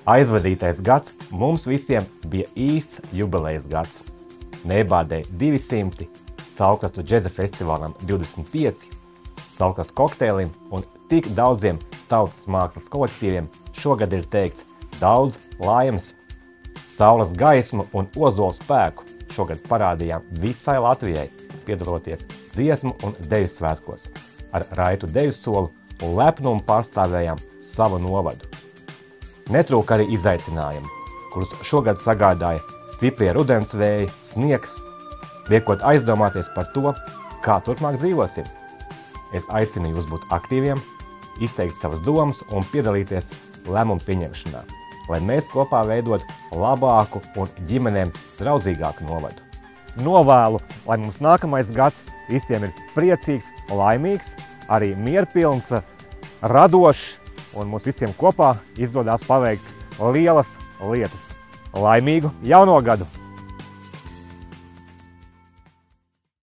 Aizvadītais gads mums visiem bija īsts jubilejas gads. Neibādēja 200, Saulkrastu džeza festivālam 25, Saulkrastu kokteilim un tik daudziem tautas mākslas kolektīviem šogad ir teikts daudz laimes. Saules gaismu un ozola spēku šogad parādījām visai Latvijai, piedaloties dziesmu un deju svētkos. Ar raitu deju solu un lepnumu pārstāvējām savu novadu. Netrūka arī izaicinājumi, kurus šogad sagādāja stiprie rudens vēji, sniegs, liekot aizdomāties par to, kā turpmāk dzīvosim. Es aicinu jūs būt aktīviem, izteikt savas domas un piedalīties lēmumu pieņemšanā, lai mēs kopā veidot labāku un ģimenēm draudzīgāku novadu. Novēlu, lai mums nākamais gads visiem ir priecīgs, laimīgs, arī mierpilns, radošs un mums visiem kopā izdodās paveikt lielas lietas. Laimīgu jauno gadu!